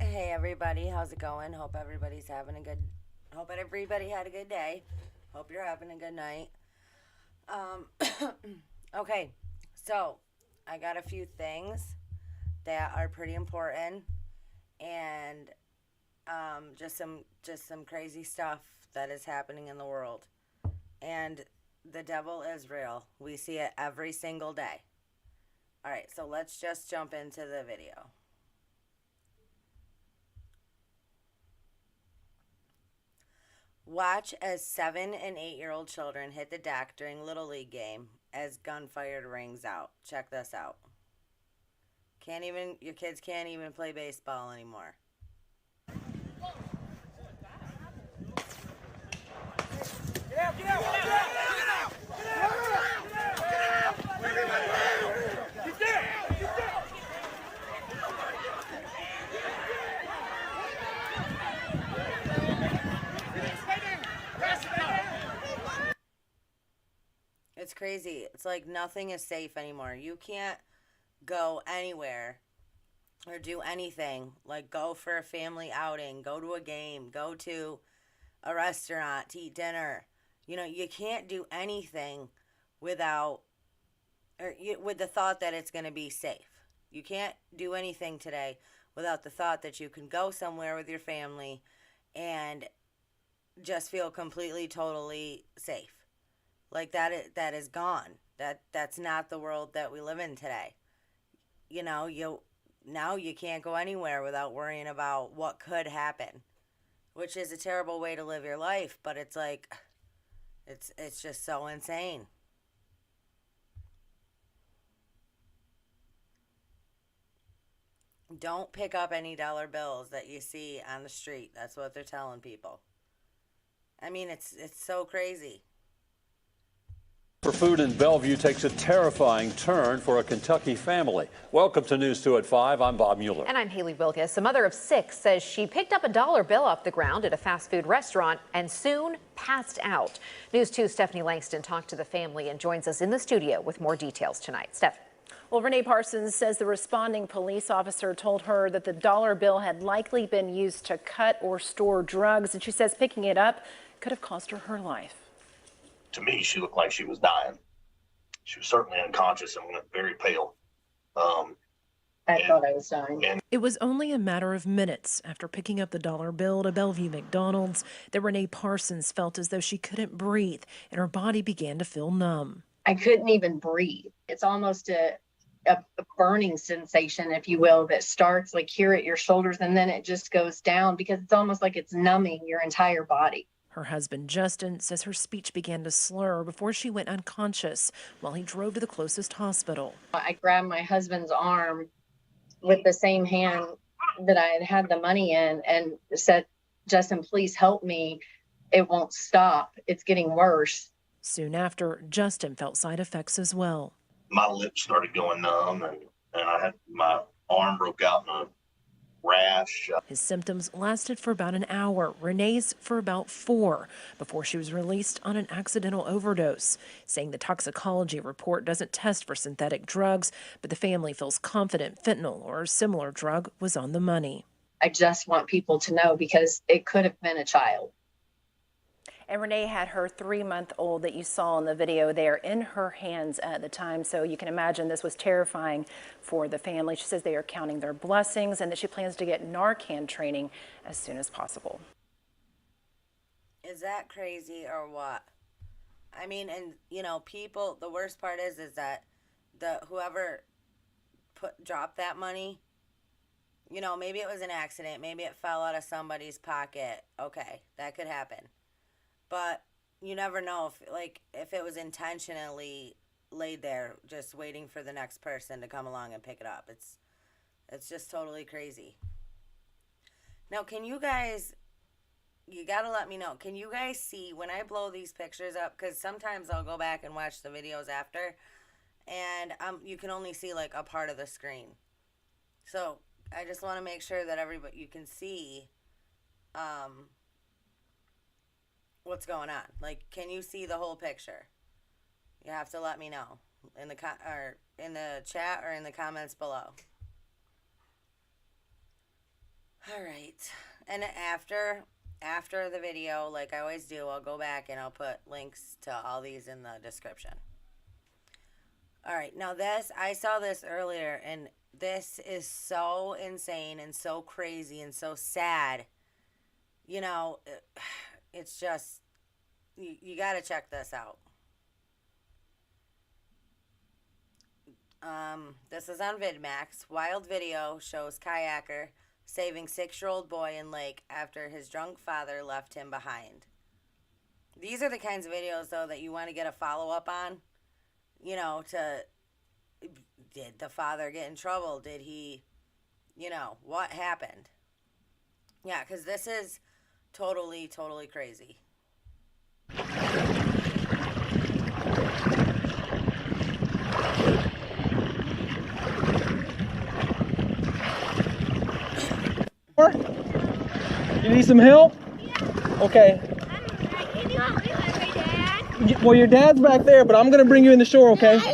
Hey everybody, how's it going? Hope everybody had a good day. Hope you're having a good night. Um okay. So, I got a few things that are pretty important and just some crazy stuff that is happening in the world. And the devil is real. We see it every single day. All right, so let's just jump into the video. Watch as 7 and 8-year-old children hit the deck during Little League game as gunfire rings out. Check this out. Your kids can't even play baseball anymore. Get out! Get out! Get out! Get out! Get down! It's crazy. It's like nothing is safe anymore. You can't go anywhere or do anything. Like go for a family outing, go to a game, go to a restaurant to eat dinner. You can't do anything without with the thought that it's going to be safe. You can't do anything today without the thought that you can go somewhere with your family and just feel completely totally safe. Like that is gone. That's not the world that we live in today. Now you can't go anywhere without worrying about what could happen, which is a terrible way to live your life, but it's like it's just so insane. Don't pick up any dollar bills that you see on the street. That's what they're telling people. I mean, it's so crazy. For food in Bellevue takes a terrifying turn for a Kentucky family. Welcome to News 2 at 5. I'm Bob Mueller. And I'm Haley Wilkes. A mother of 6 says she picked up a dollar bill off the ground at a fast food restaurant and soon passed out. News 2's Stephanie Langston talked to the family and joins us in the studio with more details tonight. Steph. Well, Renee Parsons says the responding police officer told her that the dollar bill had likely been used to cut or store drugs, and she says picking it up could have cost her life. To me, she looked like she was dying. She was certainly unconscious and very pale. I thought I was dying. It was only a matter of minutes after picking up the dollar bill at a Bellevue McDonald's that Renee Parsons felt as though she couldn't breathe and her body began to feel numb. I couldn't even breathe. It's almost a burning sensation, if you will, that starts like here at your shoulders and then it just goes down because it's almost like it's numbing your entire body. Her husband, Justin, says her speech began to slur before she went unconscious while he drove to the closest hospital. I grabbed my husband's arm with the same hand that I had the money in and said, Justin, please help me. It won't stop. It's getting worse. Soon after, Justin felt side effects as well. My lips started going numb and I had my arm broke out in a rash. His symptoms lasted for about an hour, Renee's for about 4, before she was released on an accidental overdose, saying the toxicology report doesn't test for synthetic drugs, but the family feels confident fentanyl or a similar drug was on the money. I just want people to know because it could have been a child. And Renee had her 3-month-old that you saw in the video there in her hands at the time. So you can imagine this was terrifying for the family. She says they are counting their blessings and that she plans to get Narcan training as soon as possible. Is that crazy or what? I mean, and people, the worst part is that whoever dropped that money, maybe it was an accident, maybe it fell out of somebody's pocket. Okay, that could happen. But you never know if it was intentionally laid there just waiting for the next person to come along and pick it up. It's just totally crazy. Now, you got to let me know. Can you guys see when I blow these pictures up? Because sometimes I'll go back and watch the videos after, and you can only see like a part of the screen. So I just want to make sure that you can see what's going on. Like, can you see the whole picture? You have to let me know in the chat or in the comments below. All right. And after the video, like I always do, I'll go back and I'll put links to all these in the description. All right. Now I saw this earlier, and this is so insane and so crazy and so sad. You know, it's just, you got to check this out. This is on VidMax. Wild video shows Kayaker saving 6-year-old boy in lake after his drunk father left him behind. These are the kinds of videos, though, that you want to get a follow-up on. You know, did the father get in trouble? Did he, what happened? Yeah, because this is totally, totally crazy. You need some help? Okay. Can you help me with my dad? Well, your dad's back there, but I'm gonna bring you in the shore, okay? I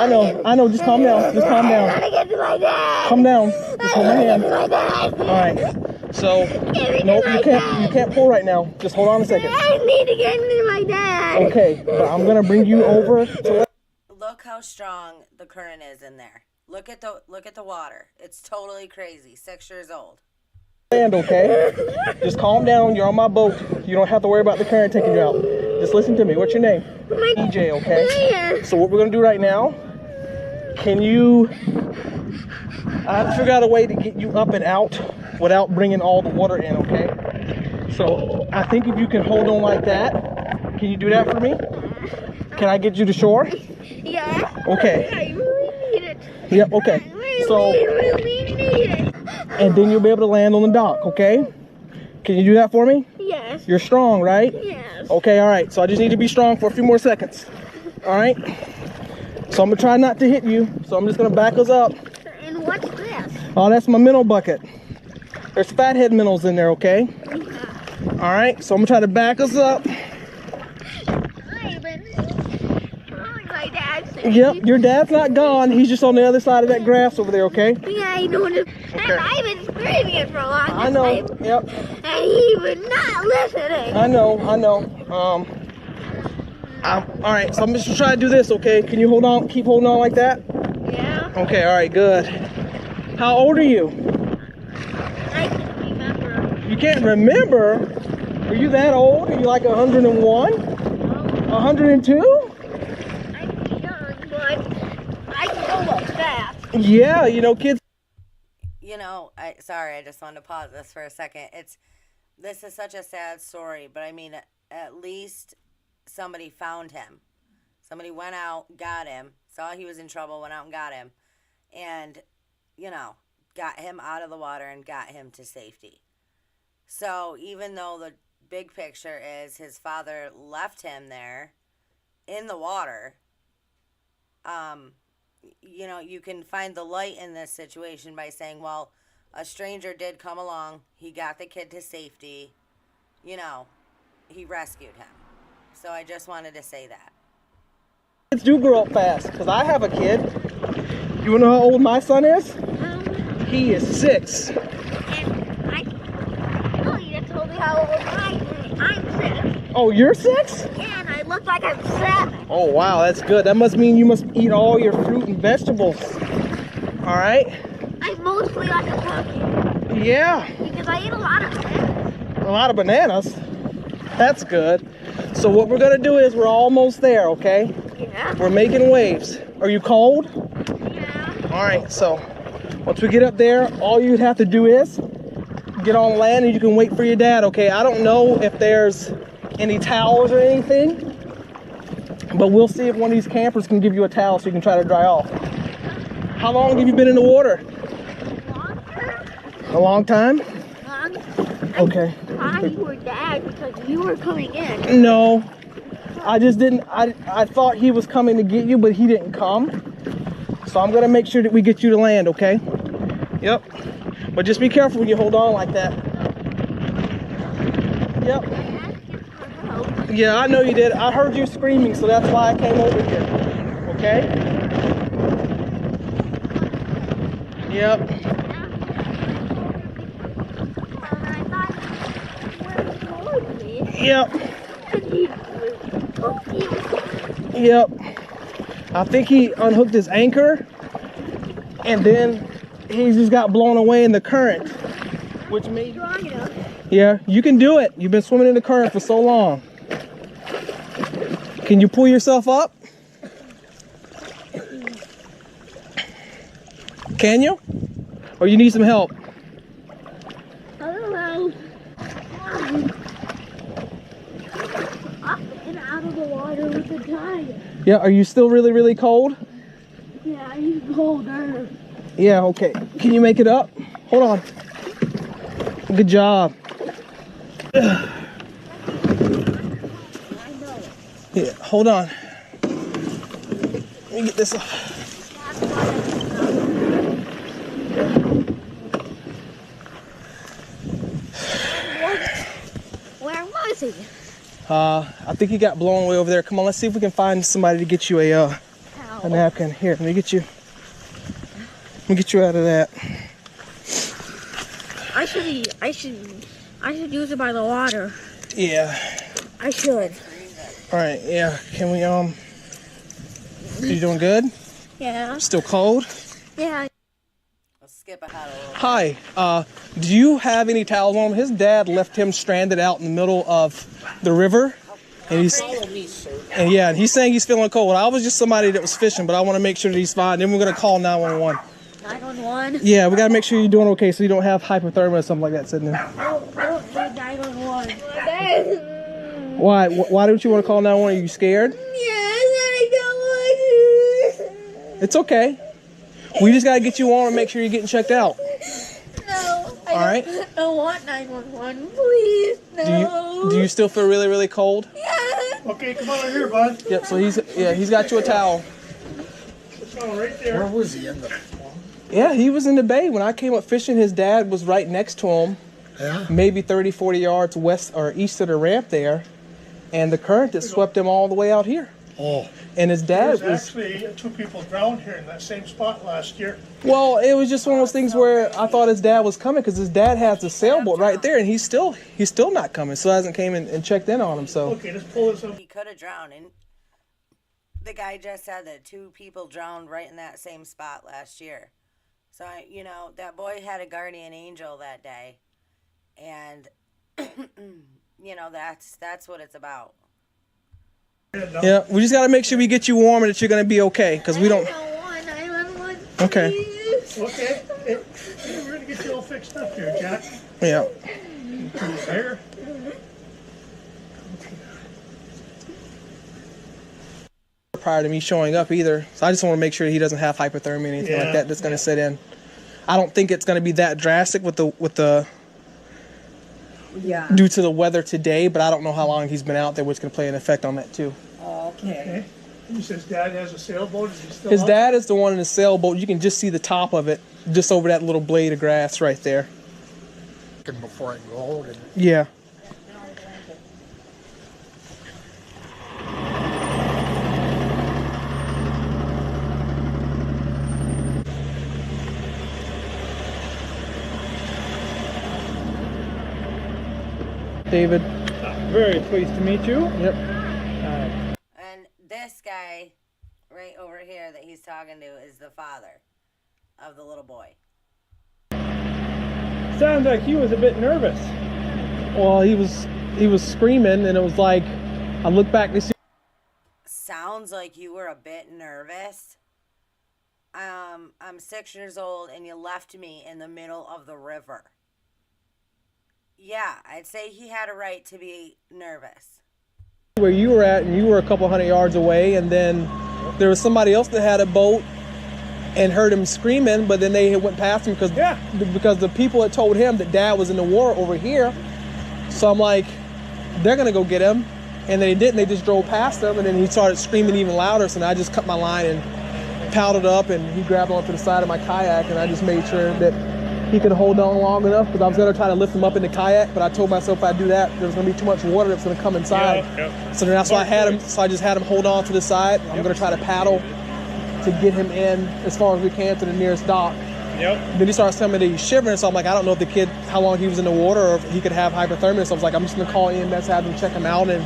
know. Just calm down. Just calm down. want to get to my dad. Calm down. Just hold my hand. All right. So, no, you can't pull right now. Just hold on a second. I need to get to my dad. Okay, but I'm gonna bring you over to. Look how strong the current is in there. Look at the water. It's totally crazy. 6 years old. Land, okay? Just calm down. You're on my boat. You don't have to worry about the current taking you out. Just listen to me. What's your name? EJ, okay? So what we're gonna do right now? I have to figure out a way to get you up and out without bringing all the water in, okay? So I think if you can hold on like that, can you do that for me? Can I get you to shore? Yeah. Okay. I really need it. Yep, okay. So, really need it. and then you'll be able to land on the dock, okay? Can you do that for me? Yes. You're strong, right? Yes. Okay, all right. So I just need to be strong for a few more seconds. All right? So I'm gonna try not to hit you. So I'm just gonna back us up. And what's this? Oh, that's my minnow bucket. There's fathead minnows in there, okay? All right, so I'm gonna try to back us up. My dad's Yep, your dad's not gone. He's just on the other side of that grass over there, okay? Yeah, I know it. Okay. I've been screaming it for a long time. I know, yep. And he was not listening. I know. All right, so I'm just trying to do this, okay? Can you hold on, keep holding on like that? Yeah. Okay, all right, good. How old are you? I can't remember. You can't remember? Are you that old? Are you like 101? 102? I'm young, but I can go like that. Yeah, kids. I just wanted to pause this for a second. This is such a sad story, but I mean, at least somebody found him. Somebody went out, got him, saw he was in trouble, went out and got him, and, got him out of the water and got him to safety. So even though the big picture is his father left him there in the water, you can find the light in this situation by saying, well, a stranger did come along, he got the kid to safety, he rescued him. So I just wanted to say that. Kids do grow up fast, because I have a kid. You wanna know how old my son is? He is 6. And you just told me how old I'm 6. Oh, you're 6? Yeah, and I look like I'm 7. Oh, wow, that's good. That must mean you must eat all your fruit and vegetables. All right? I'm mostly like a pumpkin. Yeah. Because I eat a lot of bananas. A lot of bananas. That's good. So what we're gonna do is we're almost there, okay? Yeah. We're making waves. Are you cold? Yeah. All right, so once we get up there, all you'd have to do is get on land and you can wait for your dad, okay? I don't know if there's any towels or anything, but we'll see if one of these campers can give you a towel so you can try to dry off. How long have you been in the water? A long time? Okay. I thought you were dad because you were coming in. No, I just didn't. I thought he was coming to get you, but he didn't come. So I'm gonna make sure that we get you to land, okay? Yep. But just be careful when you hold on like that. Yep. Yeah, I know you did. I heard you screaming, so that's why I came over here. Okay? Yep. Yep. Yep. I think he unhooked his anchor and then he just got blown away in the current, which made... Yeah, you can do it. You've been swimming in the current for so long. Can you pull yourself up? Can you? Or you need some help? I don't know. Up and out of the water with the tide. Yeah, are you still really, really cold? Yeah, he's colder. Yeah, okay. Can you make it up? Hold on. Good job. Yeah, hold on. Let me get this off. Where was he? I think he got blown away over there. Come on, let's see if we can find somebody to get you a napkin. Here, let me get you out of that. I should use it by the water. Yeah. I should. All right, yeah. Can we, you doing good? Yeah. Still cold? Yeah. Let's skip ahead a little. Hi, do you have any towels on him? His dad left him stranded out in the middle of the river. And he's saying he's feeling cold. I was just somebody that was fishing, but I want to make sure that he's fine. Then we're going to call 911. 911? Yeah, we got to make sure you're doing okay so you don't have hypothermia or something like that sitting there. I don't need 911. Why? Why don't you want to call 911? Are you scared? Yes, I don't want to. It's okay. We just got to get you on and make sure you're getting checked out. No. I don't want 911, please. No. Do you still feel really, really cold? Yes. Okay, come on over here, bud. Yep, so he's got you a towel. It's all right there. Where was he in the... Yeah, he was in the bay. When I came up fishing, his dad was right next to him. Yeah? Maybe 30, 40 yards west or east of the ramp there. And the current that swept him all the way out here. Oh. And his dad There was actually 2 people drowned here in that same spot last year. Well, it was just one of those things where I thought his dad was coming because his dad has the sailboat right there, and he's still not coming. So hasn't came in and checked in on him. So Okay, let's pull this up. He could have drowned, and the guy just said that 2 people drowned right in that same spot last year. So, that boy had a guardian angel that day, and, that's what it's about. yeah, we just got to make sure we get you warm and that you're going to be okay because we don't. I don't want 911. Okay. Please. Okay. Hey, we're going to get you all fixed up here, Jack. Yeah. Here. Prior to me showing up either, so I just want to make sure he doesn't have hypothermia or anything like that that's going to set in. I don't think it's going to be that drastic with the due to the weather today, but I don't know how long he's been out there, which can play an effect on that too. Okay. He says Dad has a sailboat. Is he still His up? dad is the one in the sailboat. You can just see the top of it, just over that little blade of grass right there. Before I go. Yeah. David. Very pleased to meet you. Yep. And this guy right over here that he's talking to is the father of the little boy. Sounds like he was a bit nervous. Well, he was screaming, and it was like I looked back to see. Sounds like you were a bit nervous. I'm 6 years old, and you left me in the middle of the river. Yeah, I'd say he had a right to be nervous. Where you were at, and you were a couple hundred yards away, and then there was somebody else that had a boat and heard him screaming, but then they went past him because the people had told him that Dad was in the water over here. So I'm like, they're gonna go get him, and they didn't. They just drove past him, and then he started screaming even louder. So then I just cut my line and paddled up, and he grabbed onto the side of my kayak, and I just made sure that he could hold on long enough because I was going to try to lift him up in the kayak, but I told myself if I do that, there was going to be too much water that's going to come inside. So then that's why I just had him hold on to the side. I'm going to try to paddle to get him in as far as we can to the nearest dock. Then he starts telling me that he's shivering, so I'm like, I don't know if the kid, how long he was in the water or if he could have hypothermia. So I was like, I'm just gonna call EMS, have them check him out. And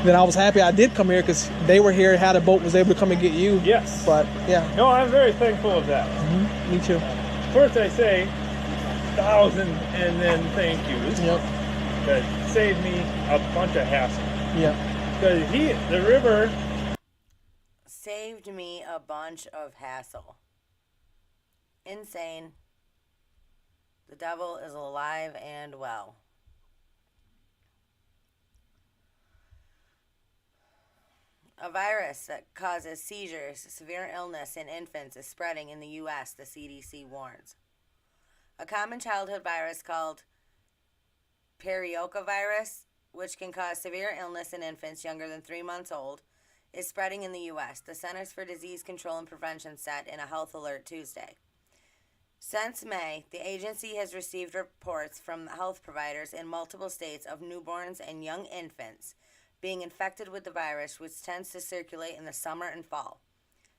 then I was happy I did come here because they were here, had a boat, was able to come and get you. Yes. But yeah. No, I'm very thankful of that. Me too. First I say 1,000 and then thank yous. Yep. That saved me a bunch of hassle. Yeah. Because the river saved me a bunch of hassle. Insane. The devil is alive and well. A virus that causes seizures, severe illness in infants is spreading in the U.S., the CDC warns. A common childhood virus called virus, which can cause severe illness in infants younger than 3 months old, is spreading in the U.S., the Centers for Disease Control and Prevention said in a health alert Tuesday. Since May, the agency has received reports from health providers in multiple states of newborns and young infants being infected with the virus, which tends to circulate in the summer and fall.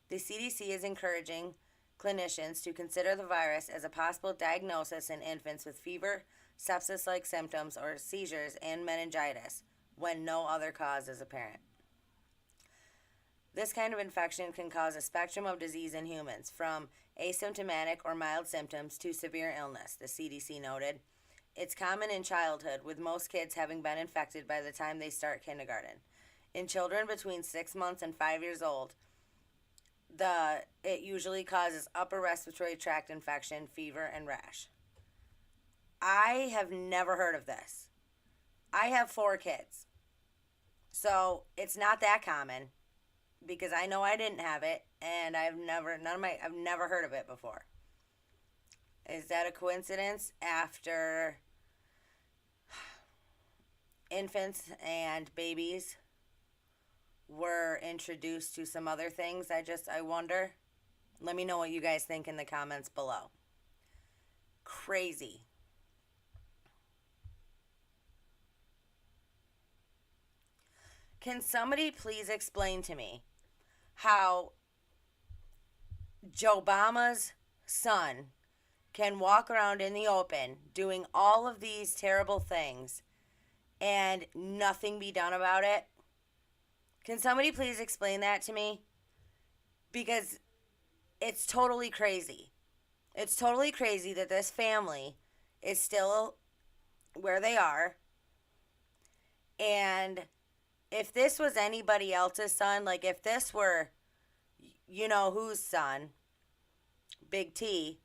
The CDC is encouraging clinicians to consider the virus as a possible diagnosis in infants with fever, sepsis-like symptoms, or seizures and meningitis when no other cause is apparent. This kind of infection can cause a spectrum of disease in humans, from asymptomatic or mild symptoms to severe illness, the CDC noted. It's common in childhood, with most kids having been infected by the time they start kindergarten. In children between 6 months and 5 years old, it usually causes upper respiratory tract infection, fever, and rash. I have never heard of this. I have 4 kids, so it's not that common, because I know I didn't have it, and I've never heard of it before. Is that a coincidence? After infants and babies were introduced to some other things, I wonder. Let me know what you guys think in the comments below. Crazy. Can somebody please explain to me how Joe Obama's son can walk around in the open doing all of these terrible things and nothing be done about it? Can somebody please explain that to me? Because it's totally crazy. It's totally crazy that this family is still where they are. And if this was anybody else's son, like if this were, you know whose son, Big T,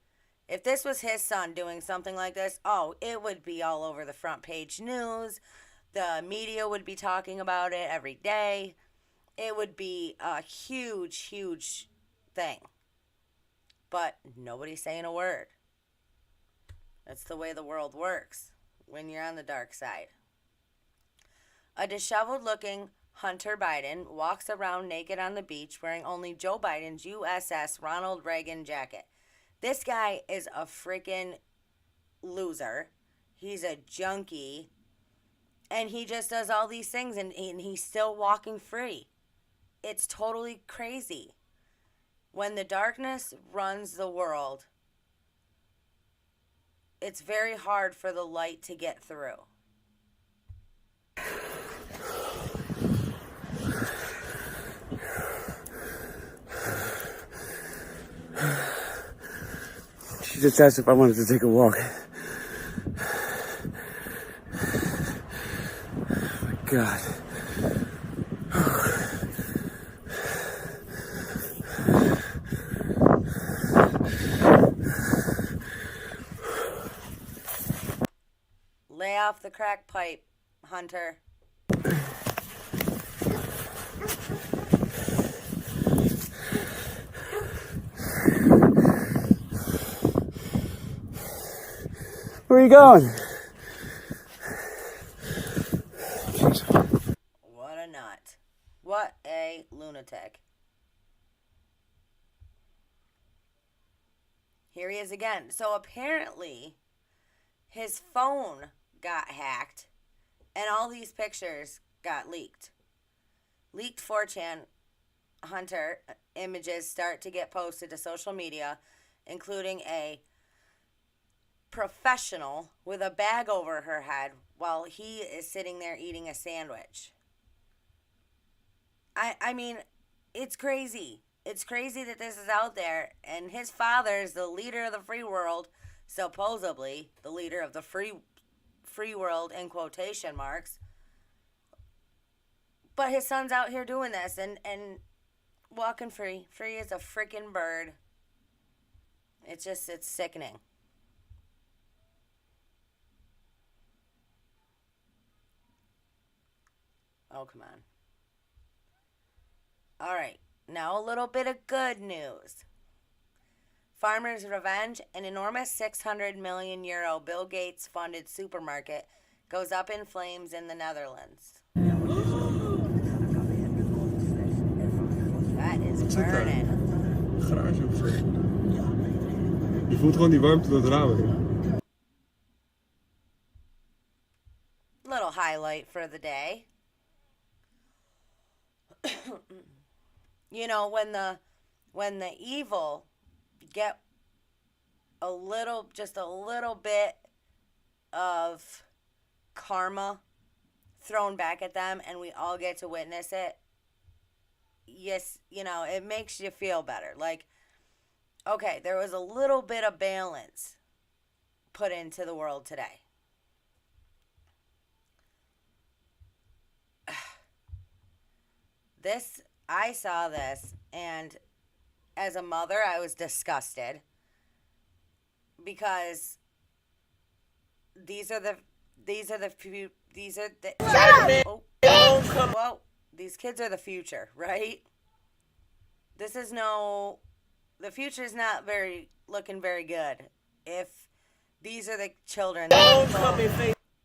if this was his son doing something like this, oh, it would be all over the front page news. The media would be talking about it every day. It would be a huge, huge thing. But nobody's saying a word. That's the way the world works when you're on the dark side. A disheveled-looking Hunter Biden walks around naked on the beach wearing only Joe Biden's USS Ronald Reagan jacket. This guy is a freaking loser. He's a junkie. And he just does all these things, and he's still walking free. It's totally crazy. When the darkness runs the world, it's very hard for the light to get through. She just asked if I wanted to take a walk. Oh my God. Lay off the crack pipe, Hunter. Where are you going? What a nut. What a lunatic. Here he is again. So apparently, his phone got hacked, and all these pictures got leaked. Leaked 4chan Hunter images start to get posted to social media, including a professional with a bag over her head while he is sitting there eating a sandwich. I mean, it's crazy. It's crazy that this is out there, and his father is the leader of the free world, supposedly the leader of the free world in quotation marks. But his son's out here doing this and walking free. Free as a freaking bird. It's sickening. Oh, come on. All right, now a little bit of good news. Farmers' Revenge, an enormous 600 million euro Bill Gates funded supermarket, goes up in flames in the Netherlands. That is burning. Garage of zo. Je voelt gewoon die warmte door het raam. Little highlight for the day. You know, when the evil get just a little bit of karma thrown back at them and we all get to witness it, yes, you know, it makes you feel better. Like, okay, there was a little bit of balance put into the world today. I saw this, and as a mother, I was disgusted because these kids are the future, right? The future is not looking very good if these are the children.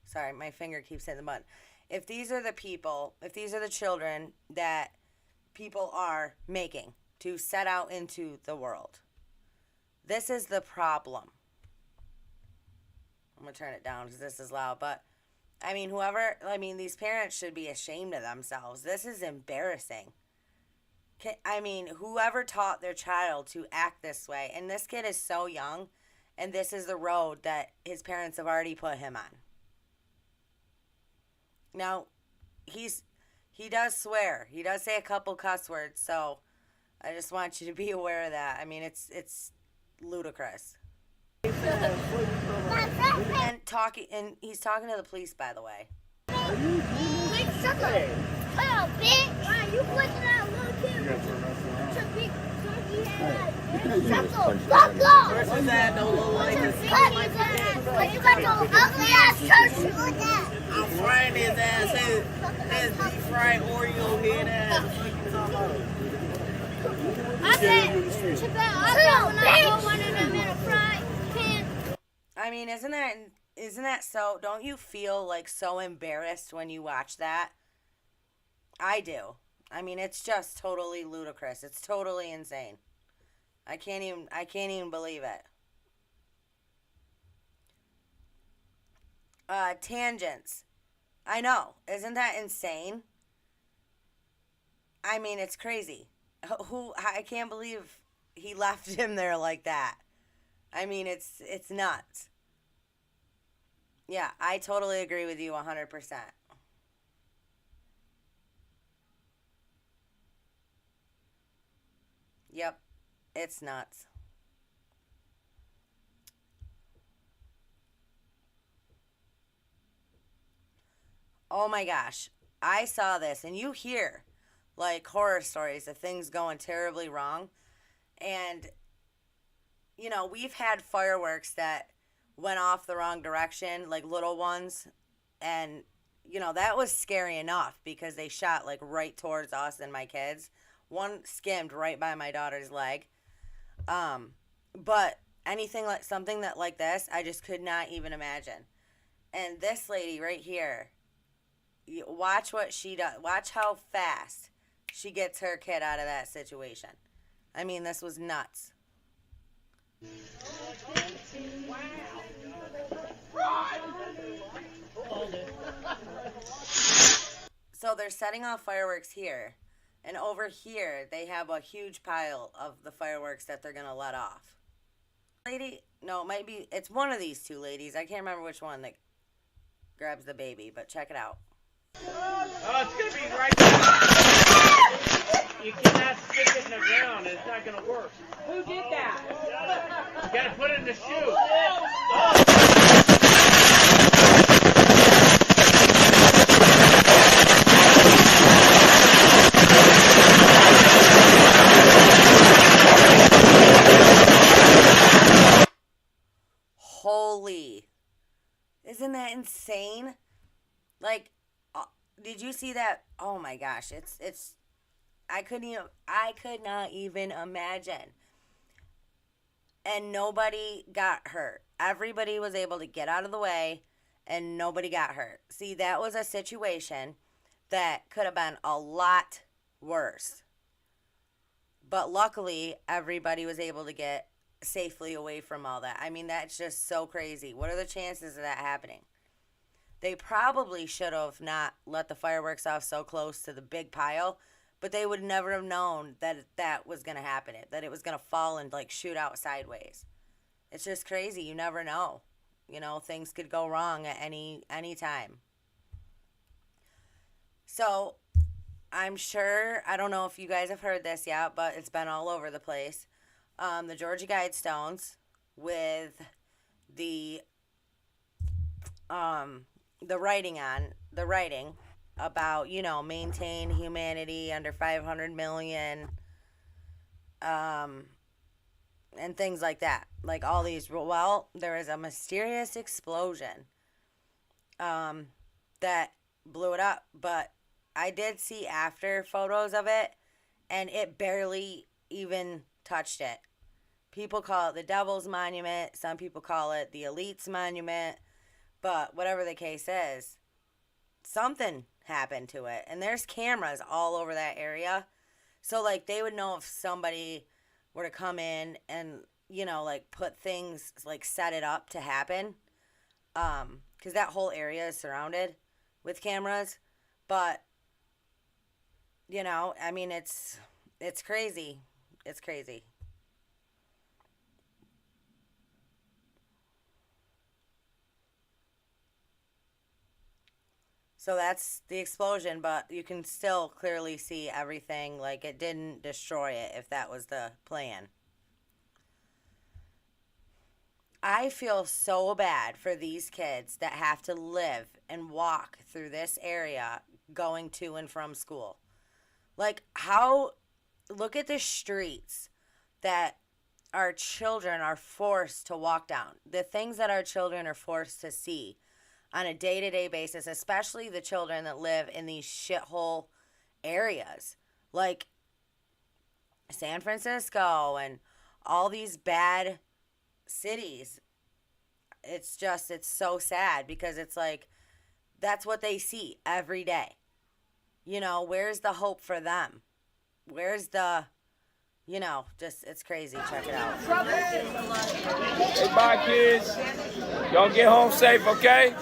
Sorry, my finger keeps hitting the button. If these are the children that people are making to set out into the world, this is the problem. I'm going to turn it down because this is loud, but I mean, these parents should be ashamed of themselves. This is embarrassing. Whoever taught their child to act this way, and this kid is so young, and this is the road that his parents have already put him on. Now, he does swear. He does say a couple cuss words, so I just want you to be aware of that. I mean, it's little and he's talking to the police, by the way. Shut up, bitch! Why you pushing that little kid? Shut the fuck up! Where's that no little like this? Like you got no ugly ass church like that. I'm frying his ass. His deep fried Oreo head ass. I bet when I go one of them in a fry pan. I mean, isn't that so? Don't you feel like so embarrassed when you watch that? I do. I mean, it's just totally ludicrous. It's totally insane. I can't even believe it. Tangents. I know. Isn't that insane? I mean, it's crazy. I can't believe he left him there like that. I mean, it's nuts. Yeah, I totally agree with you 100%. Yep, it's nuts. Oh my gosh, I saw this, and you hear like horror stories of things going terribly wrong. And, you know, we've had fireworks that went off the wrong direction, like little ones. And, you know, that was scary enough because they shot like right towards us and my kids. One skimmed right by my daughter's leg. But anything like something that like this, I just could not even imagine. And this lady right here, watch what she does. Watch how fast she gets her kid out of that situation. I mean, this was nuts. So they're setting off fireworks here. And over here, they have a huge pile of the fireworks that they're going to let off. lady, no, it might be, it's one of these two ladies. I can't remember which one that grabs the baby, but check it out. Oh, it's going to be right there. You cannot stick it in the ground. It's not going to work. Who did that? You got to put it in the shoe. Holy. Isn't that insane? Like, did you see that? Oh my gosh, it's I could not even imagine. And nobody got hurt. Everybody was able to get out of the way and nobody got hurt. See, that was a situation that could have been a lot worse. But luckily, everybody was able to get safely away from all that. I mean, that's just so crazy. What are the chances of that happening? They probably should have not let the fireworks off so close to the big pile, but they would never have known that that was going to happen, that it was going to fall and like shoot out sideways. It's just crazy. You never know. You know, things could go wrong at any time. So I'm sure, I don't know if you guys have heard this yet, but it's been all over the place. The Georgia Guidestones with the writing about, you know, maintain humanity under 500 million, and things like that. Like all these, well, there is a mysterious explosion, that blew it up, but I did see after photos of it, and it barely even touched it. People call it the Devil's Monument. Some people call it the Elite's Monument. But whatever the case is, something happened to it. And there's cameras all over that area. So, like, they would know if somebody were to come in and, you know, like, put things, like, set it up to happen. Because that whole area is surrounded with cameras. But, you know, I mean, it's crazy. It's crazy. So that's the explosion, but you can still clearly see everything. Like, it didn't destroy it, if that was the plan. I feel so bad for these kids that have to live and walk through this area going to and from school. Like, look at the streets that our children are forced to walk down. The things that our children are forced to see on a day-to-day basis, especially the children that live in these shithole areas like San Francisco and all these bad cities. It's so sad because it's like that's what they see every day. You know, where's the hope for them? Where's the, you know, just, it's crazy. Check it out. Hey, bye, kids. Y'all get home safe, okay?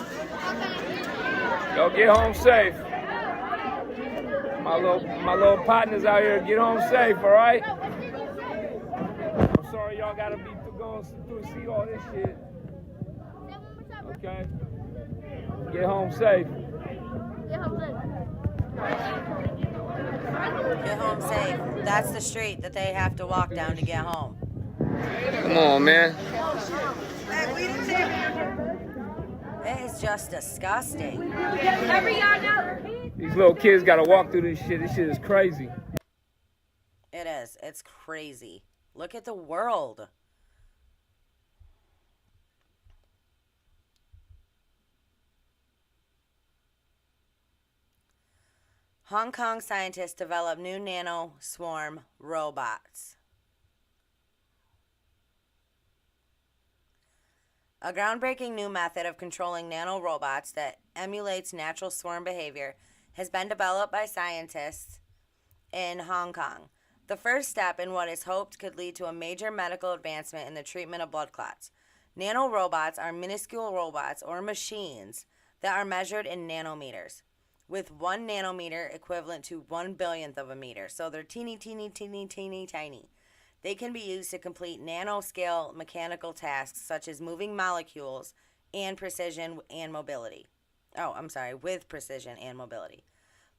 Y'all get home safe. My little partners out here, get home safe, all right? I'm sorry y'all gotta be going through see all this shit. Okay? Get home safe. Get home safe. That's the street that they have to walk down to get home. Come on, man. It is just disgusting. These little kids gotta walk through this shit. This shit is crazy. It is. It's crazy. Look at the world. Hong Kong scientists develop new nano swarm robots. A groundbreaking new method of controlling nanorobots that emulates natural swarm behavior has been developed by scientists in Hong Kong. The first step in what is hoped could lead to a major medical advancement in the treatment of blood clots. Nanorobots are minuscule robots or machines that are measured in nanometers, with 1 nanometer equivalent to 1 billionth of a meter. So they're teeny, teeny, teeny, teeny, tiny. They can be used to complete nanoscale mechanical tasks such as moving molecules and precision and mobility. With precision and mobility.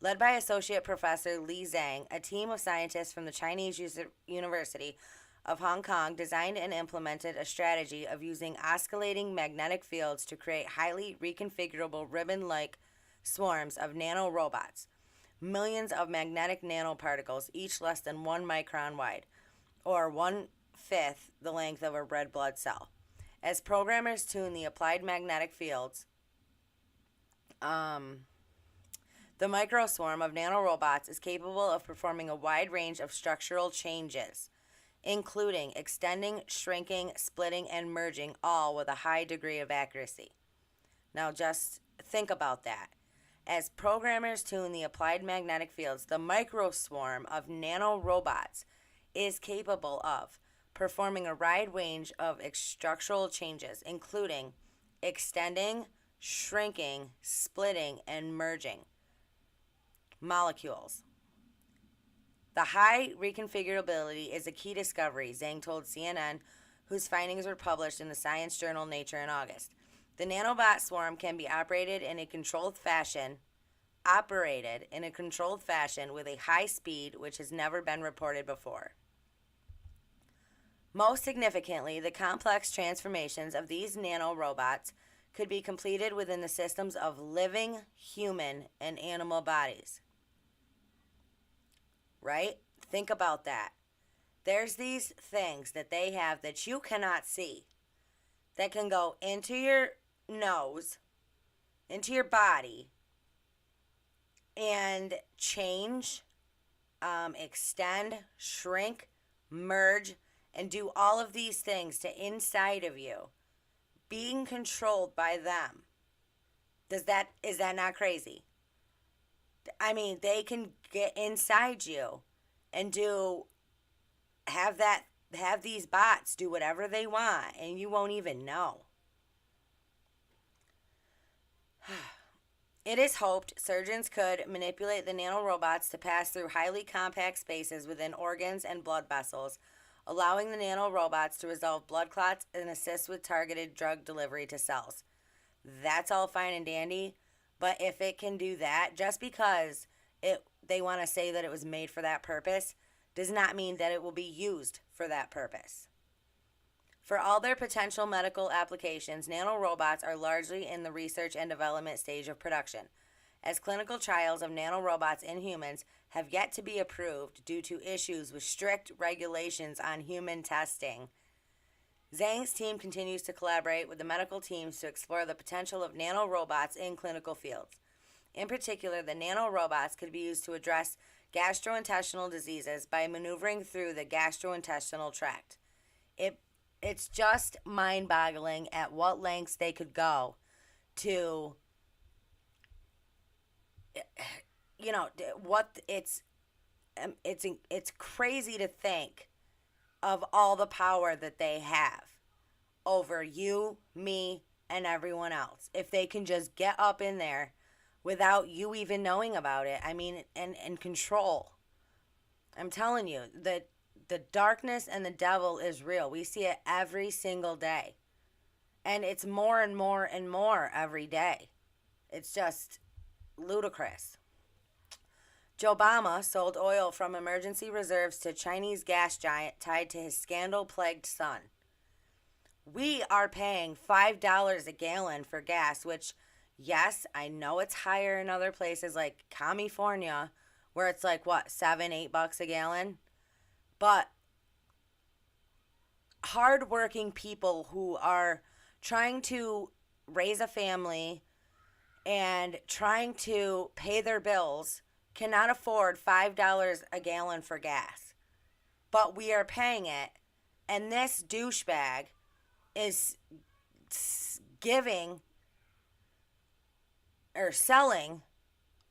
Led by Associate Professor Li Zhang, a team of scientists from the Chinese University of Hong Kong designed and implemented a strategy of using oscillating magnetic fields to create highly reconfigurable ribbon-like swarms of nanorobots, millions of magnetic nanoparticles, each less than 1 micron wide, or 1/5 the length of a red blood cell. As programmers tune the applied magnetic fields, the microswarm of nanorobots is capable of performing a wide range of structural changes, including extending, shrinking, splitting, and merging, all with a high degree of accuracy. Now just think about that. As programmers tune the applied magnetic fields, the microswarm of nanorobots is capable of performing a wide range of structural changes, including extending, shrinking, splitting, and merging molecules. The high reconfigurability is a key discovery, Zhang told CNN, whose findings were published in the science journal Nature in August. The nanobot swarm can be operated in a controlled fashion with a high speed which has never been reported before. Most significantly, the complex transformations of these nanorobots could be completed within the systems of living human and animal bodies. Right? Think about that. There's these things that they have that you cannot see that can go into your nose, into your body, and change, extend, shrink, merge, and do all of these things to inside of you, being controlled by them. Is that not crazy? I mean, they can get inside you and have these bots do whatever they want, and you won't even know. It is hoped surgeons could manipulate the nanorobots to pass through highly compact spaces within organs and blood vessels, allowing the nanorobots to resolve blood clots and assist with targeted drug delivery to cells. That's all fine and dandy, but if it can do that, just because they want to say that it was made for that purpose, does not mean that it will be used for that purpose. For all their potential medical applications, nanorobots are largely in the research and development stage of production, as clinical trials of nanorobots in humans have yet to be approved due to issues with strict regulations on human testing. Zhang's team continues to collaborate with the medical teams to explore the potential of nanorobots in clinical fields. In particular, the nanorobots could be used to address gastrointestinal diseases by maneuvering through the gastrointestinal tract. It's just mind-boggling at what lengths they could go to, it's crazy to think of all the power that they have over you, me, and everyone else. If they can just get up in there without you even knowing about it, and control. I'm telling you, the darkness and the devil is real. We see it every single day. And it's more and more and more every day. It's just ludicrous. Joe Obama sold oil from emergency reserves to Chinese gas giant tied to his scandal-plagued son. We are paying $5 a gallon for gas, which, yes, I know it's higher in other places like California, where it's like, $7-8 a gallon? But hardworking people who are trying to raise a family and trying to pay their bills cannot afford $5 a gallon for gas. But we are paying it, and this douchebag is giving or selling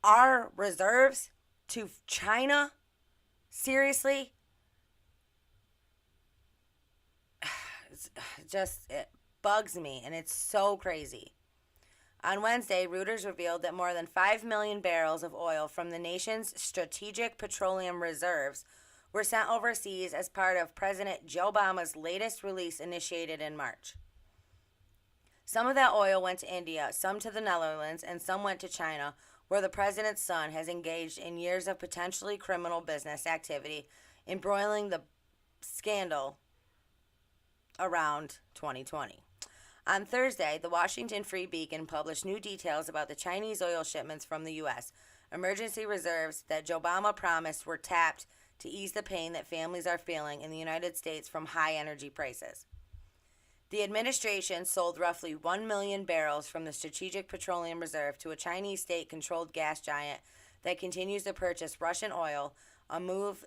our reserves to China? Seriously? It bugs me, and it's so crazy. On Wednesday, Reuters revealed that more than 5 million barrels of oil from the nation's strategic petroleum reserves were sent overseas as part of President Joe Obama's latest release initiated in March. Some of that oil went to India, some to the Netherlands, and some went to China, where the president's son has engaged in years of potentially criminal business activity, embroiling the scandal around 2020. On Thursday, the Washington Free Beacon published new details about the Chinese oil shipments from the U.S. Emergency reserves that Joe Obama promised were tapped to ease the pain that families are feeling in the United States from high energy prices. The administration sold roughly 1 million barrels from the Strategic Petroleum Reserve to a Chinese state-controlled gas giant that continues to purchase Russian oil, a move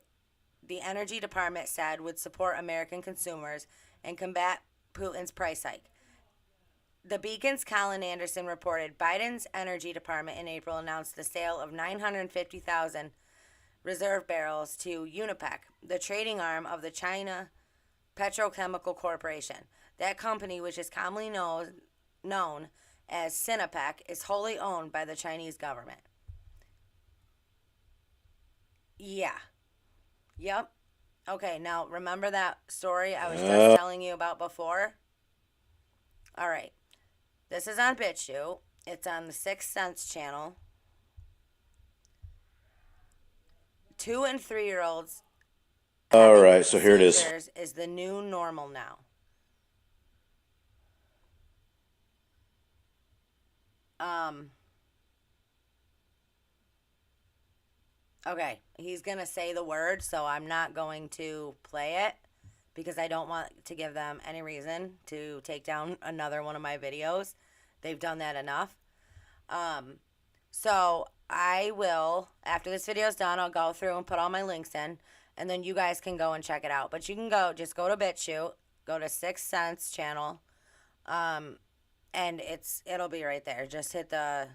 the Energy Department said would support American consumers and combat Putin's price hike. The Beacon's Colin Anderson reported Biden's Energy Department in April announced the sale of 950,000 reserve barrels to Unipec, the trading arm of the China Petrochemical Corporation. That company, which is commonly known as Sinopec, is wholly owned by the Chinese government. Yeah. Yep. Okay, now remember that story I was just telling you about before? All right. This is on BitChute. It's on the 6th Sense channel. 2 and 3-year-olds. All right, so here it is. Is the new normal now. Okay, he's going to say the word, so I'm not going to play it because I don't want to give them any reason to take down another one of my videos. They've done that enough. So I will, after this video is done, I'll go through and put all my links in, and then you guys can go and check it out. But you can just go to BitChute, go to 6th Sense channel, and it'll be right there. Just hit the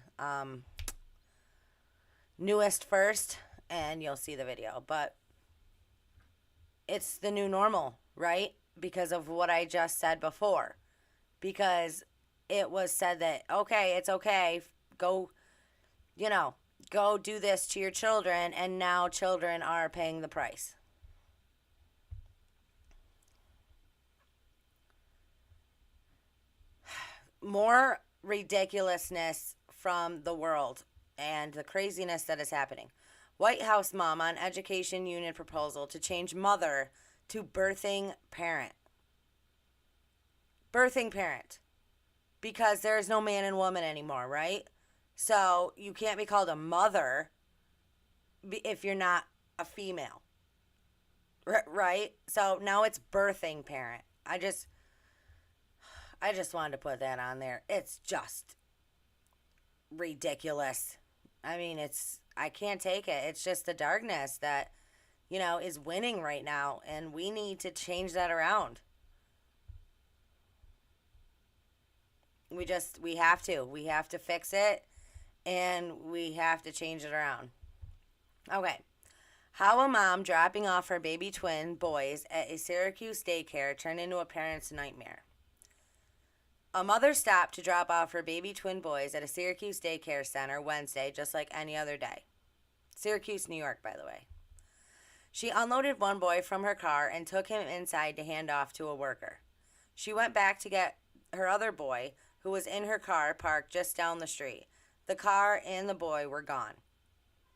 newest first, and you'll see the video. But it's the new normal, right? Because of what I just said before. Because it was said that, okay, it's okay, go do this to your children, and now children are paying the price. More ridiculousness from the world and the craziness that is happening. White House mom on education union proposal to change mother to birthing parent. Birthing parent. Because there is no man and woman anymore, right? So you can't be called a mother if you're not a female. Right? So now it's birthing parent. I just wanted to put that on there. It's just ridiculous. I mean, I can't take it. It's just the darkness that, is winning right now, and we need to change that around. We have to. We have to fix it, and we have to change it around. Okay. How a mom dropping off her baby twin boys at a Syracuse daycare turned into a parent's nightmare. A mother stopped to drop off her baby twin boys at a Syracuse daycare center Wednesday, just like any other day. Syracuse, New York, by the way. She unloaded one boy from her car and took him inside to hand off to a worker. She went back to get her other boy, who was in her car parked just down the street. The car and the boy were gone.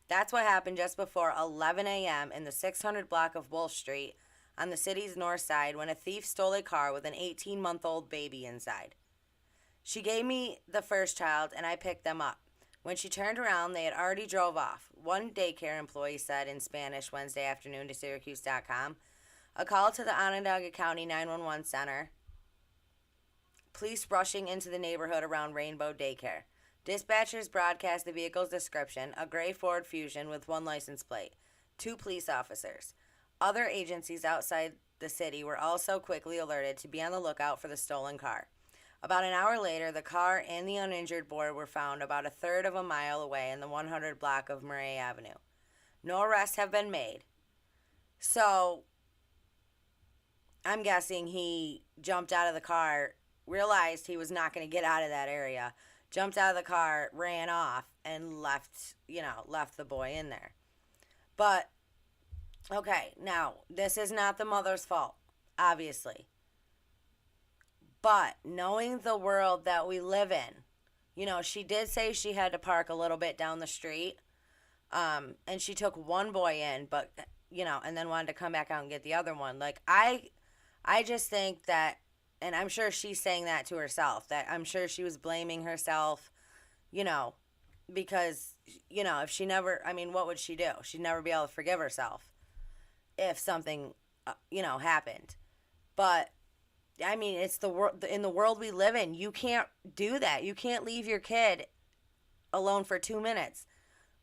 That's what happened just before 11 a.m. in the 600 block of Wolf Street on the city's north side when a thief stole a car with an 18-month-old baby inside. She gave me the first child, and I picked them up. When she turned around, they had already drove off, one daycare employee said in Spanish Wednesday afternoon to Syracuse.com. A call to the Onondaga County 911 Center. Police rushing into the neighborhood around Rainbow Daycare. Dispatchers broadcast the vehicle's description, a gray Ford Fusion with one license plate. 2 police officers. Other agencies outside the city were also quickly alerted to be on the lookout for the stolen car. About an hour later, the car and the uninjured boy were found about a third of a mile away in the 100 block of Murray Avenue. No arrests have been made. So, I'm guessing he jumped out of the car, realized he was not going to get out of that area, jumped out of the car, ran off, and left the boy in there. But Okay, now, this is not the mother's fault, obviously. But knowing the world that we live in, she did say she had to park a little bit down the street. And she took one boy in, but, and then wanted to come back out and get the other one. Like, I just think that, and I'm sure she's saying that to herself, that I'm sure she was blaming herself, because, if she never, what would she do? She'd never be able to forgive herself if something, happened. But it's the world, in the world we live in. You can't do that. You can't leave your kid alone for 2 minutes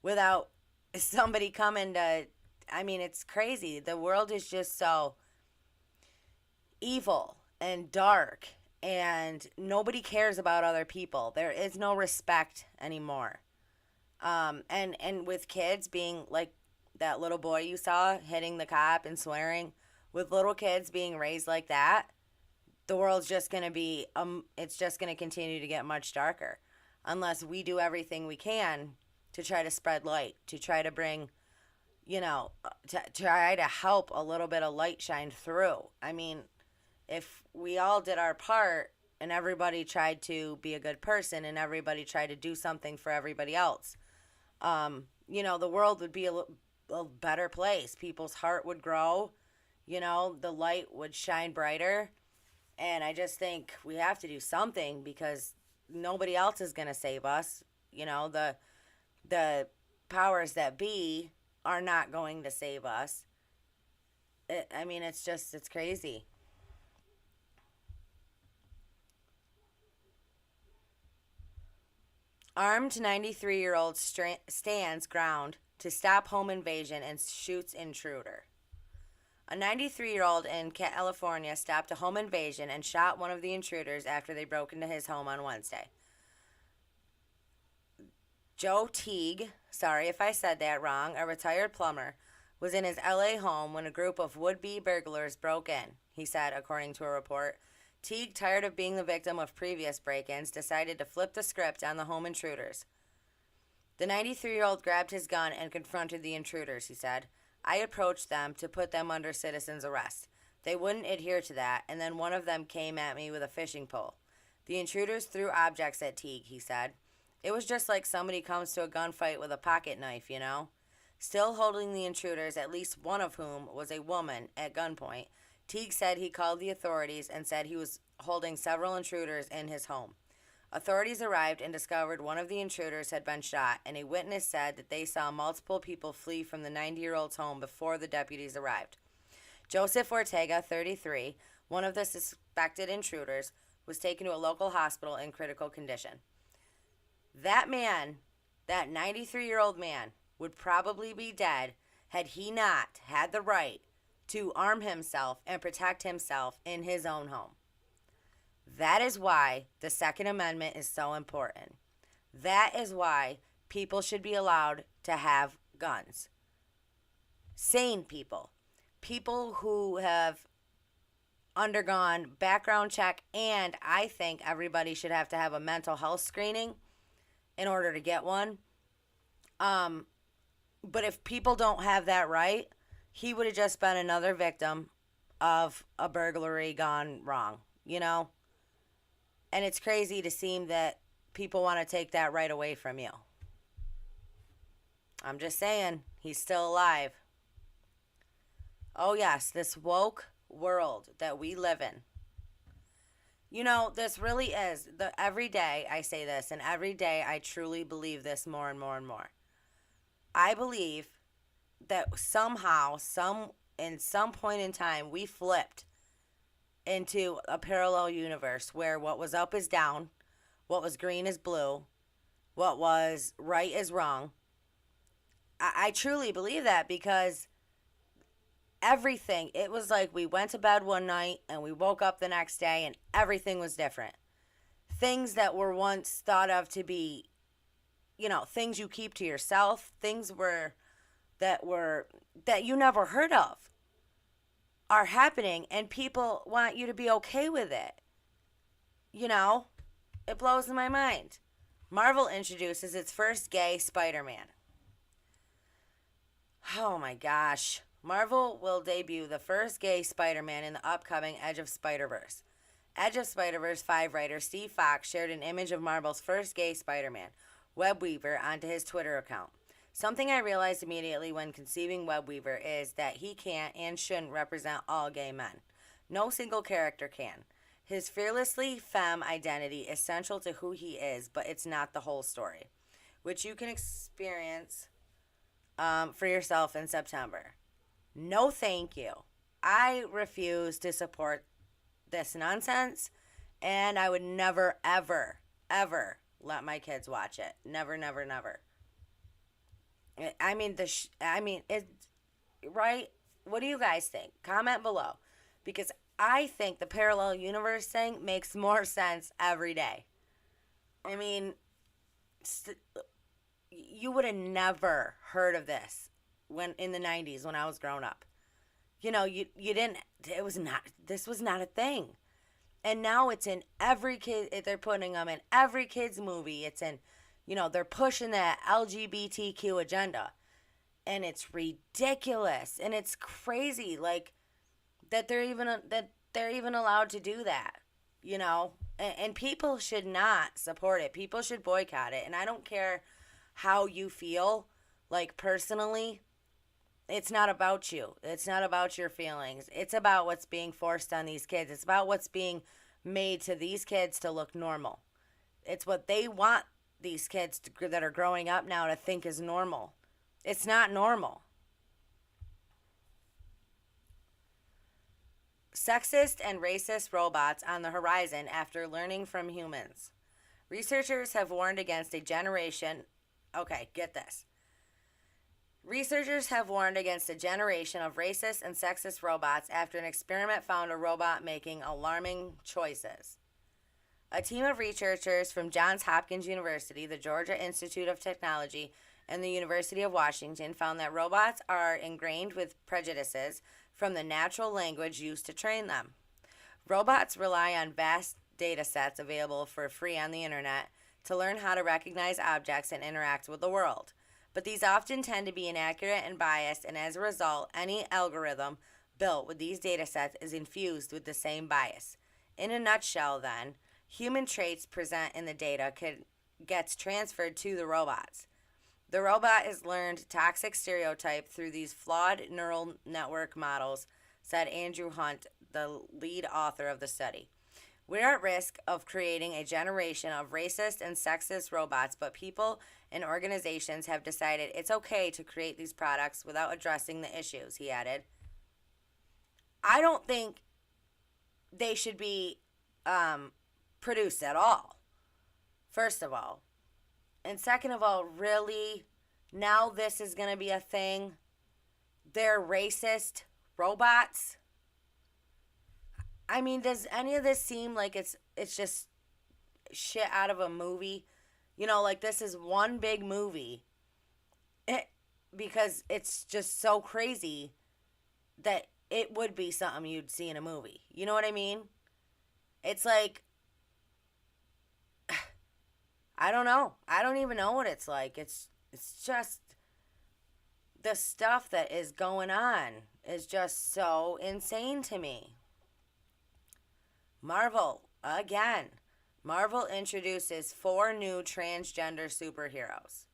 without somebody coming to. It's crazy. The world is just so evil and dark, and nobody cares about other people. There is no respect anymore. And with kids being like that little boy you saw hitting the cop and swearing, with little kids being raised like that, the world's just going to be, it's just going to continue to get much darker unless we do everything we can to try to spread light, to try to bring, to try to help a little bit of light shine through. If we all did our part and everybody tried to be a good person and everybody tried to do something for everybody else, the world would be a better place. People's heart would grow, the light would shine brighter. And I just think we have to do something because nobody else is going to save us. The powers that be are not going to save us. It's crazy. Armed 93-year-old stands ground to stop home invasion and shoots intruder. A 93-year-old in California stopped a home invasion and shot one of the intruders after they broke into his home on Wednesday. Joe Teague, sorry if I said that wrong, a retired plumber, was in his LA home when a group of would-be burglars broke in, he said, according to a report. Teague, tired of being the victim of previous break-ins, decided to flip the script on the home intruders. The 93-year-old grabbed his gun and confronted the intruders, he said. I approached them to put them under citizen's arrest. They wouldn't adhere to that, and then one of them came at me with a fishing pole. The intruders threw objects at Teague, he said. It was just like somebody comes to a gunfight with a pocket knife, Still holding the intruders, at least one of whom was a woman, at gunpoint, Teague said he called the authorities and said he was holding several intruders in his home. Authorities arrived and discovered one of the intruders had been shot, and a witness said that they saw multiple people flee from the 90-year-old's home before the deputies arrived. Joseph Ortega, 33, one of the suspected intruders, was taken to a local hospital in critical condition. That man, that 93-year-old man, would probably be dead had he not had the right to arm himself and protect himself in his own home. That is why the Second Amendment is so important. That is why people should be allowed to have guns. Sane people. People who have undergone background check, and I think everybody should have to have a mental health screening in order to get one. But if people don't have that right, he would have just been another victim of a burglary gone wrong, And it's crazy to seem that people want to take that right away from you. I'm just saying, he's still alive. Oh yes, this woke world that we live in. This really is, every day I say this, and every day I truly believe this more and more and more. I believe that somehow, in some point in time, we flipped into a parallel universe where what was up is down, what was green is blue, what was right is wrong. I truly believe that because everything, it was like we went to bed one night and we woke up the next day and everything was different. Things that were once thought of to be, things you keep to yourself, things that you never heard of are happening, and people want you to be okay with it. It blows my mind. Marvel introduces its first gay Spider-Man. Oh my gosh. Marvel will debut the first gay Spider-Man in the upcoming Edge of Spider-Verse. Edge of Spider-Verse 5 writer Steve Fox shared an image of Marvel's first gay Spider-Man, Web Weaver, onto his Twitter account. Something I realized immediately when conceiving Web Weaver is that he can't and shouldn't represent all gay men. No single character can. His fearlessly femme identity is central to who he is, but it's not the whole story, which you can experience for yourself in September. No thank you. I refuse to support this nonsense, and I would never, ever, ever let my kids watch it. Never, never, never. I mean, it's right. What do you guys think? Comment below, because I think the parallel universe thing makes more sense every day. I mean, you would have never heard of this when in the 90s when I was growing up. You know, you didn't, this was not a thing. And now it's in every kid, they're putting them in every kid's movie. It's in, they're pushing that LGBTQ agenda. And it's ridiculous. And it's crazy, like, that they're even allowed to do that, And people should not support it. People should boycott it. And I don't care how you feel, like, personally. It's not about you. It's not about your feelings. It's about what's being forced on these kids. It's about what's being made to these kids to look normal. It's what they want these kids that are growing up now to think is normal. It's not normal. Sexist and racist robots on the horizon after learning from humans. Researchers have warned against a generation... Okay, get this. Researchers have warned against a generation of racist and sexist robots after an experiment found a robot making alarming choices. A team of researchers from Johns Hopkins University, the Georgia Institute of Technology, and the University of Washington found that robots are ingrained with prejudices from the natural language used to train them. Robots rely on vast data sets available for free on the internet to learn how to recognize objects and interact with the world. But these often tend to be inaccurate and biased, and as a result, any algorithm built with these data sets is infused with the same bias. In a nutshell, then, human traits present in the data gets transferred to the robots. The robot is learned toxic stereotype through these flawed neural network models, said Andrew Hunt, the lead author of the study. We're at risk of creating a generation of racist and sexist robots, but people and organizations have decided it's okay to create these products without addressing the issues, he added. I don't think they should be produced at all, first of all. And second of all, really, now this is going to be a thing? They're racist robots? I mean, does any of this seem like it's just shit out of a movie? Like this is one big movie. Because it's just so crazy that it would be something you'd see in a movie. You know what I mean? It's like, I don't know. I don't even know what it's like. It's just the stuff that is going on is just so insane to me. Marvel, again. Marvel introduces 4 new transgender superheroes.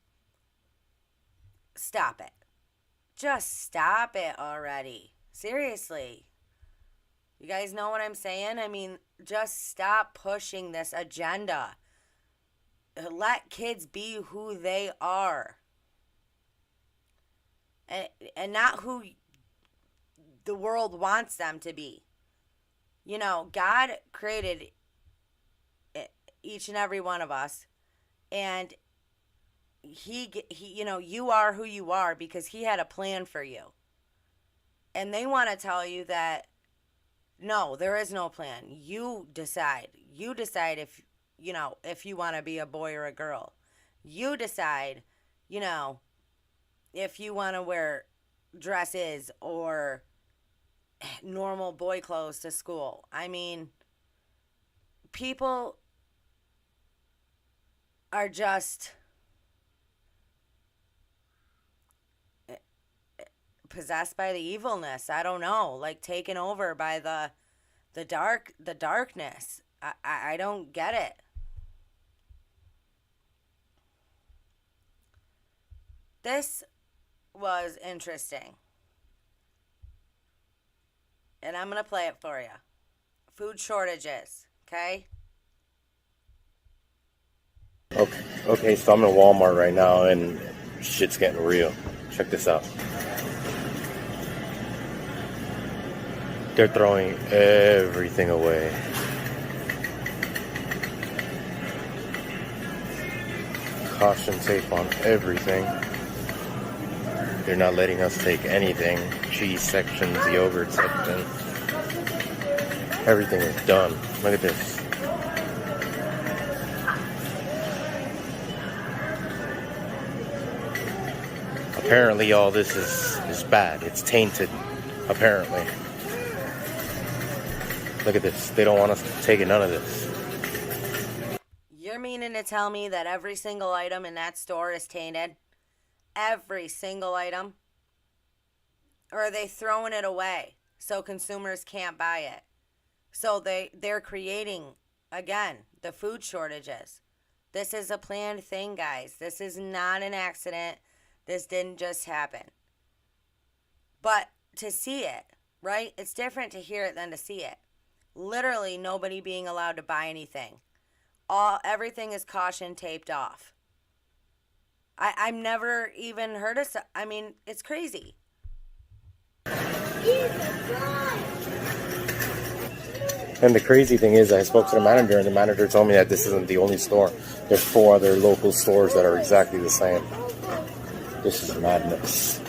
Stop it. Just stop it already. Seriously. You guys know what I'm saying? I mean, just stop pushing this agenda. Let kids be who they are. And not who the world wants them to be. God created each and every one of us, and he you are who you are because he had a plan for you. And they want to tell you that no, there is no plan. You decide. You decide if you want to be a boy or a girl. You decide, if you want to wear dresses or normal boy clothes to school. I mean, people are just possessed by the evilness. I don't know, like taken over by the darkness. I don't get it. This was interesting. And I'm going to play it for you. Food shortages, okay? Okay, so I'm in Walmart right now and shit's getting real. Check this out. They're throwing everything away. Caution tape on everything. They're not letting us take anything. Cheese sections, yogurt section. Everything is done. Look at this. Apparently all this is bad. It's tainted. Apparently. Look at this. They don't want us taking none of this. You're meaning to tell me that every single item in that store is tainted? Every single item? Or are they throwing it away so consumers can't buy it? So they're creating, again, the food shortages. This is a planned thing, guys. This is not an accident. This didn't just happen. But to see it, right? It's different to hear it than to see it. Literally nobody being allowed to buy anything. Everything is caution taped off. I've never even heard of. I mean, it's crazy. And the crazy thing is, I spoke to the manager, and the manager told me that this isn't the only store. There's 4 other local stores that are exactly the same. This is madness.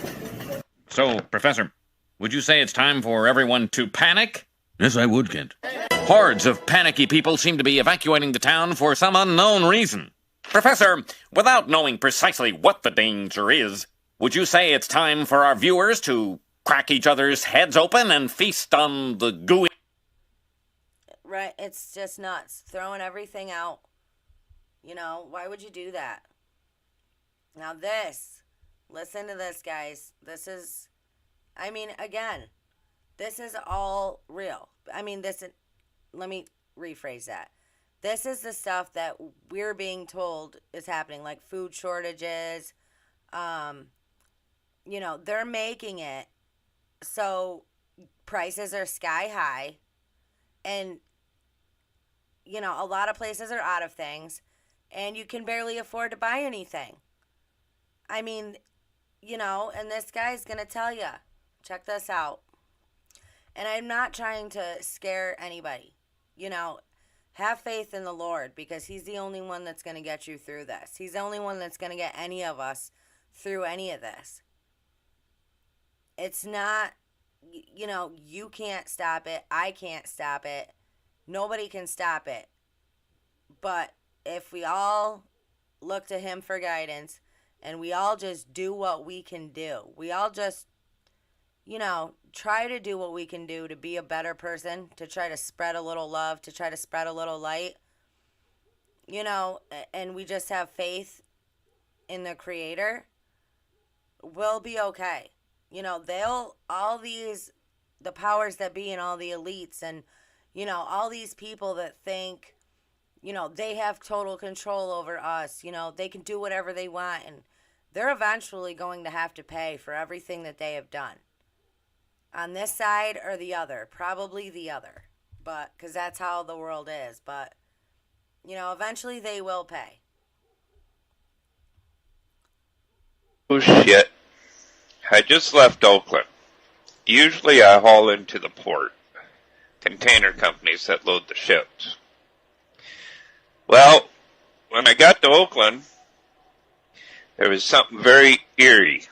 So, Professor, would you say it's time for everyone to panic? Yes, I would, Kent. Hordes of panicky people seem to be evacuating the town for some unknown reason. Professor, without knowing precisely what the danger is, would you say it's time for our viewers to crack each other's heads open and feast on the gooey... Right, it's just nuts. Throwing everything out. You know, why would you do that? Now listen to this, guys. This is, I mean, again, this is all real. I mean, let me rephrase that. This is the stuff that we're being told is happening, like food shortages. You know, they're making it so prices are sky high. And, you know, a lot of places are out of things. And you can barely afford to buy anything. I mean, you know, and this guy's going to tell you, check this out. And I'm not trying to scare anybody. You know, have faith in the Lord, because he's the only one that's going to get you through this. He's the only one that's going to get any of us through any of this. It's not, you know, you can't stop it. I can't stop it. Nobody can stop it. But if we all look to him for guidance and we all just do what we can do, we all just, you know, try to do what we can do to be a better person, to try to spread a little love, to try to spread a little light, you know, and we just have faith in the Creator, we'll be okay. You know, the powers that be and all the elites and, you know, all these people that think, you know, they have total control over us, you know, they can do whatever they want, and they're eventually going to have to pay for everything that they have done. On this side or the other, probably the other, but because that's how the world is. But, you know, eventually they will pay. Oh shit. I just left Oakland. Usually I haul into the port. Container companies that load the ships. Well, when I got to Oakland, there was something very eerie.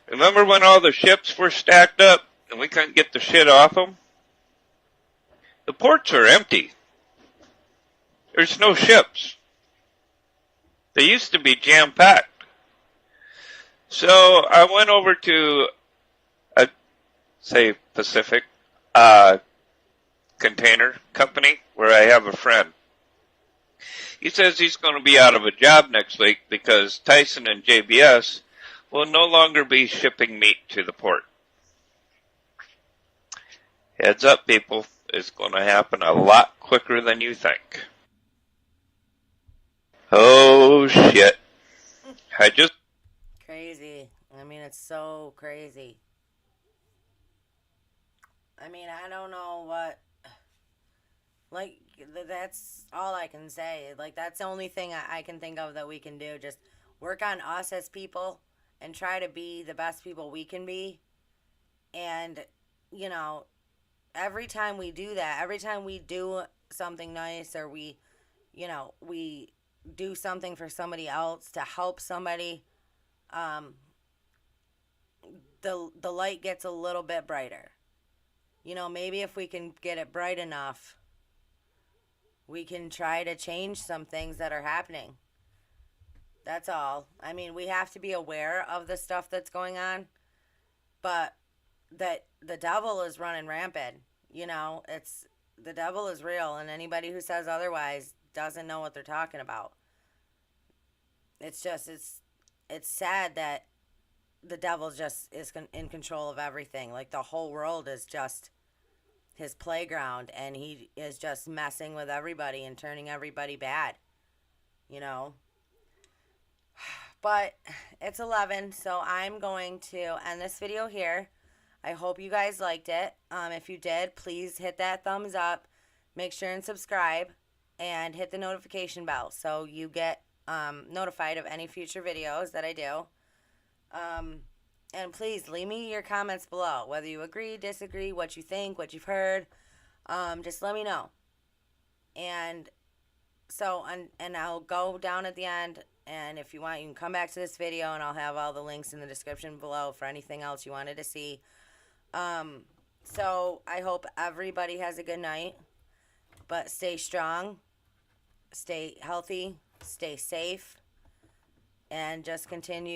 Remember when all the ships were stacked up and we couldn't get the shit off them? The ports are empty. There's no ships. They used to be jam-packed. So I went over to a, say, Pacific container company where I have a friend. He says he's going to be out of a job next week because Tyson and JBS will no longer be shipping meat to the port. Heads up, people. It's going to happen a lot quicker than you think. Oh, shit. I just... Crazy. I mean, it's so crazy. I mean, I don't know what... Like, that's all I can say. Like, that's the only thing I can think of that we can do. Just work on us as people and try to be the best people we can be. And, you know, every time we do that, every time we do something nice or we, you know, we do something for somebody else to help somebody, the light gets a little bit brighter. You know, maybe if we can get it bright enough, we can try to change some things that are happening. That's all. I mean, we have to be aware of the stuff that's going on, but that the devil is running rampant. You know, the devil is real, and anybody who says otherwise doesn't know what they're talking about. It's just, it's sad that the devil just is in control of everything. Like, the whole world is just his playground, and he is just messing with everybody and turning everybody bad, you know. But it's 11, so I'm going to end this video here. I hope you guys liked it. If you did, please hit that thumbs up, make sure and subscribe, and hit the notification bell so you get notified of any future videos that I do. And please leave me your comments below, whether you agree, disagree, what you think, what you've heard. Just let me know. And so, and I'll go down at the end, and if you want, you can come back to this video, and I'll have all the links in the description below for anything else you wanted to see. So I hope everybody has a good night, but stay strong, stay healthy, stay safe, and just continue